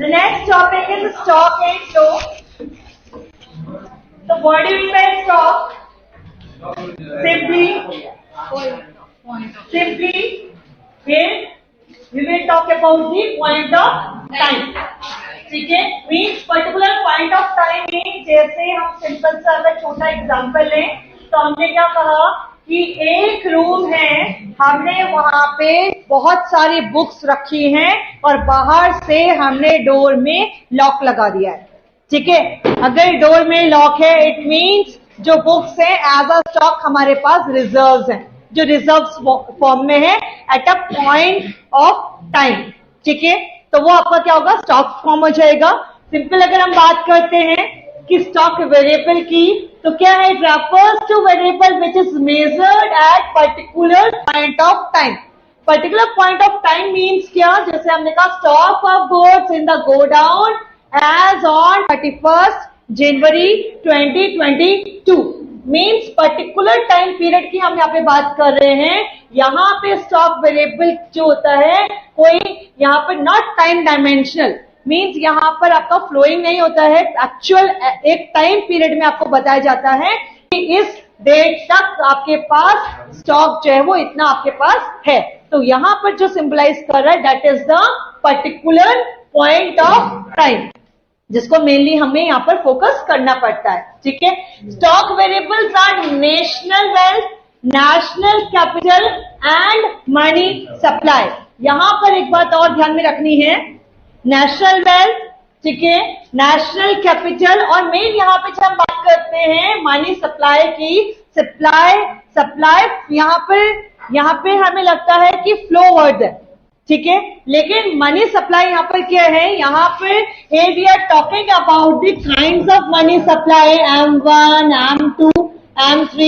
The next topic is stock and flow. So what do you mean by stock? Simply here we will talk about the point of time. ठीक है, means particular point of time में जैसे हम simple सा अगर छोटा example लें तो हमने क्या कहा कि एक रूम है, हमने वहां पे बहुत सारी बुक्स रखी हैं और बाहर से हमने डोर में लॉक लगा दिया है. ठीक है, अगर डोर में लॉक है इट मीन्स जो बुक्स है एज अ स्टॉक हमारे पास रिजर्व्स हैं, जो रिजर्व फॉर्म में है at a point of time. ठीक है, तो वो आपका क्या होगा, स्टॉक फॉर्म हो जाएगा. सिंपल अगर हम बात करते हैं कि स्टॉक वेरिएबल की, तो क्या है, it refers to variable which is measured at particular point of time. Particular point of time means क्या, जैसे हमने कहा stock of goods in the godown as on 31st January 2022 means particular time period की हम यहाँ पे बात कर रहे हैं. यहाँ पे स्टॉक वेरिएबल जो होता है कोई यहाँ पर नॉट टाइम डायमेंशनल, मीन्स यहाँ पर आपका फ्लोइंग नहीं होता है, एक्चुअल एक टाइम पीरियड में आपको बताया जाता है कि इस डेट तक आपके पास स्टॉक जो है वो इतना आपके पास है. तो यहाँ पर जो सिंबलाइज कर रहा है that is the particular point of time, जिसको मेनली हमें यहाँ पर फोकस करना पड़ता है. ठीक है, stock variables are national wealth, national capital and money supply. यहां पर एक बात और ध्यान में रखनी है, नेशनल वेल्थ, ठीक है, नेशनल कैपिटल और मेन यहाँ पे जब हम बात करते हैं मनी सप्लाई की, सप्लाई यहाँ पे हमें लगता है कि फ्लो वर्ड है. ठीक है, लेकिन मनी सप्लाई यहाँ पर क्या है, यहाँ पर we are talking about the kinds of money supply, M1, M2, M3,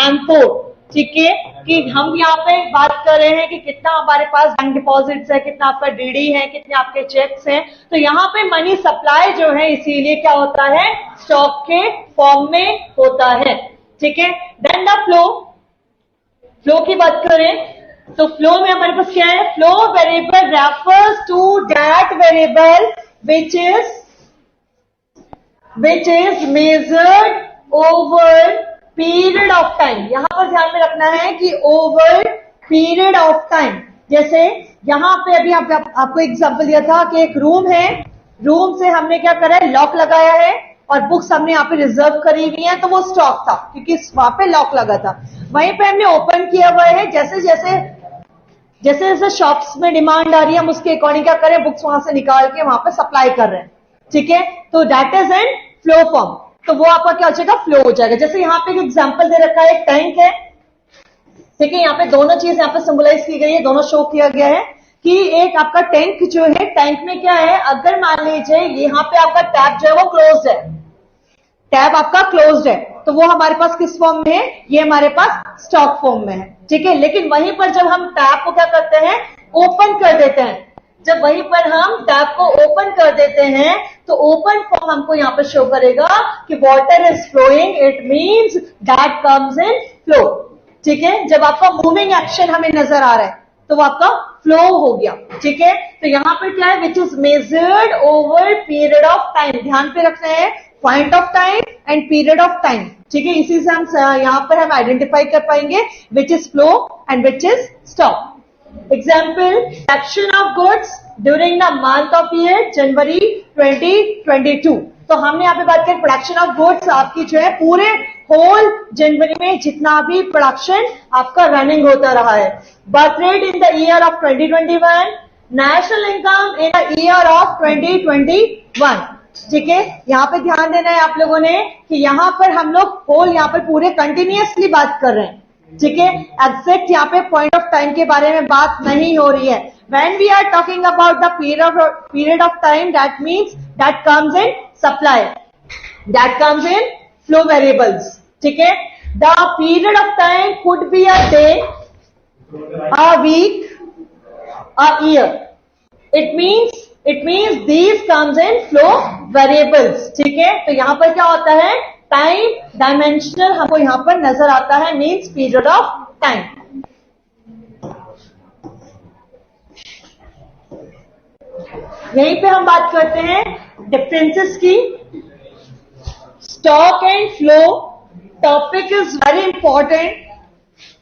M4. ठीक है, कि हम यहाँ पे बात कर रहे हैं कि कितना हमारे पास बैंक डिपॉजिट्स है, कितना आपका डीडी है, कितने आपके चेक्स हैं. तो यहाँ पे मनी सप्लाई जो है इसीलिए क्या होता है, स्टॉक के फॉर्म में होता है. ठीक है, देन द फ्लो की बात करें तो फ्लो में हमारे पास क्या है, flow variable refers to that variable which is measured over period of time. यहां पर ध्यान में रखना है कि ओवर पीरियड ऑफ टाइम. जैसे यहां पे अभी आपको एग्जांपल दिया था कि एक रूम है, रूम से हमने क्या करा है, लॉक लगाया है और बुक्स हमने यहाँ पे रिजर्व करी हुई है, तो वो स्टॉक था क्योंकि वहां पे लॉक लगा था. वहीं पे हमने ओपन किया हुआ है, जैसे जैसे शॉप्स में डिमांड आ रही है हम उसके अकॉर्डिंग क्या करें, बुक्स वहां से निकाल के वहां पे सप्लाई कर रहे हैं. ठीक है, तो that is in flow form. तो वो आपका क्या हो जाएगा, फ्लो हो जाएगा. जैसे यहाँ पे एक एग्जांपल दे रखा है, एक टैंक है. ठीक है, यहाँ पे दोनों चीज यहाँ पे सिंबलाइज की गई है, दोनों शो किया गया है कि एक आपका टैंक जो है, टैंक में क्या है, अगर मान लीजिए यहाँ पे आपका टैप जो है वो क्लोज्ड है, टैब आपका क्लोज्ड है, तो वो हमारे पास किस फॉर्म में है, ये हमारे पास स्टॉक फॉर्म में है. ठीक है, लेकिन वहीं पर जब हम टैब को क्या करते हैं, ओपन कर देते हैं, जब वहीं पर हम टैब को ओपन कर देते हैं तो ओपन फॉर्म हमको यहाँ पर शो करेगा कि water is flowing, it means that comes in flow. ठीक है, जब आपका मूविंग एक्शन हमें नजर आ रहा है तो वो आपका फ्लो हो गया. ठीक है, तो यहाँ पर क्या है, विच is measured over period of time. ध्यान पे रखना है point of time and period of time. ठीक है, इसी से हम यहाँ पर हम आइडेंटिफाई कर पाएंगे which is flow and which is stock. Example, production of goods during the month of year January 2022. तो हमने यहाँ पे बात करें प्रोडक्शन ऑफ गुड्स, आपकी जो है पूरे होल जनवरी में जितना भी प्रोडक्शन आपका रनिंग होता रहा है. Birth rate in the year of 2021, national income in the year of 2021. ठीक है, यहाँ पे ध्यान देना है आप लोगों ने कि यहाँ पर हम लोग होल यहाँ पर पूरे कंटिन्यूअसली बात कर रहे हैं. ठीक है, एग्जैक्ट यहाँ पे पॉइंट ऑफ टाइम के बारे में बात नहीं हो रही है. When we are talking about the period of time, that means that comes in supply, that comes in flow variables. ठीक है, the period of time could be a day, a week, a year. It means these comes in flow variables. ठीक है, तो यहाँ पर क्या होता है, टाइम डायमेंशनल हमको यहां पर नजर आता है, मीन्स पीरियड ऑफ टाइम. यहीं पे हम बात करते हैं डिफरेंसेस की। Stock and flow topic is very important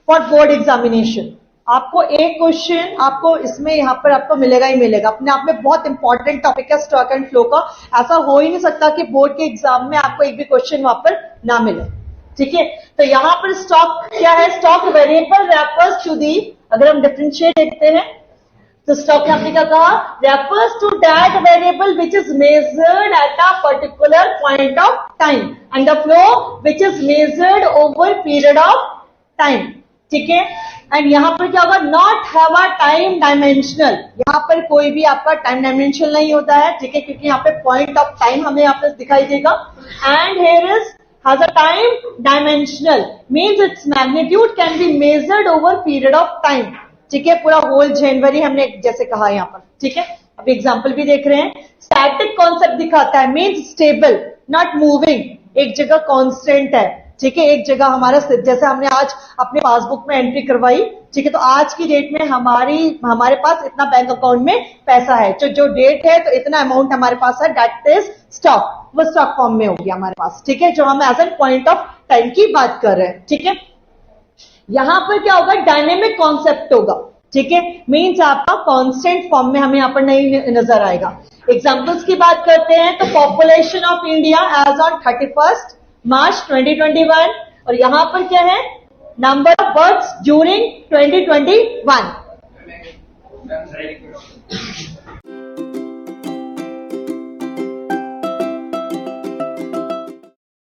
for board examination. आपको एक क्वेश्चन आपको इसमें यहां पर आपको मिलेगा ही मिलेगा, अपने आप में बहुत इंपॉर्टेंट टॉपिक है स्टॉक एंड फ्लो का। ऐसा हो ही नहीं सकता कि बोर्ड के एग्जाम में आपको एक भी क्वेश्चन वहां पर ना मिले, ठीक है। तो यहां पर स्टॉक क्या है, stock variable refers to the, अगर हम डिफरेंशिएट देखते हैं तो स्टॉक ने आपने क्या कहा, refers to that variable which is measured at a particular point of time and the flow which is measured over period of time, ठीक है। एंड यहां पर क्या होगा, not have a time dimensional, यहां पर कोई भी आपका टाइम डायमेंशनल नहीं होता है, ठीक है, क्योंकि यहाँ पे पॉइंट ऑफ टाइम हमें यहाँ पे दिखाई देगा। And here is has a time dimensional means its magnitude can be measured over period of time, ठीक है। पूरा होल जनवरी हमने जैसे कहा यहाँ पर, ठीक है। अब एग्जांपल भी देख रहे हैं। स्टैटिक कॉन्सेप्ट दिखाता है, मीन्स स्टेबल नॉट मूविंग, एक जगह कांस्टेंट है, ठीक है। एक जगह हमारा, जैसे हमने आज अपने पासबुक में एंट्री करवाई, ठीक है, तो आज की डेट में हमारे पास इतना बैंक अकाउंट में पैसा है, जो डेट है तो इतना अमाउंट हमारे पास है, दैट इज स्टॉक, वो स्टॉक फॉर्म में होगी हमारे पास, ठीक है, जो हम as an point of time की बात कर रहे हैं, ठीक है। यहां पर क्या होगा, डायनेमिक कॉन्सेप्ट होगा, ठीक है, मीन्स आपका कांस्टेंट फॉर्म में हमें यहाँ पर नहीं नजर आएगा। एग्जांपल्स की बात करते हैं तो population of India as on 31 March 2021, और यहां पर क्या है, नंबर ऑफ बर्थ्स ड्यूरिंग 2021।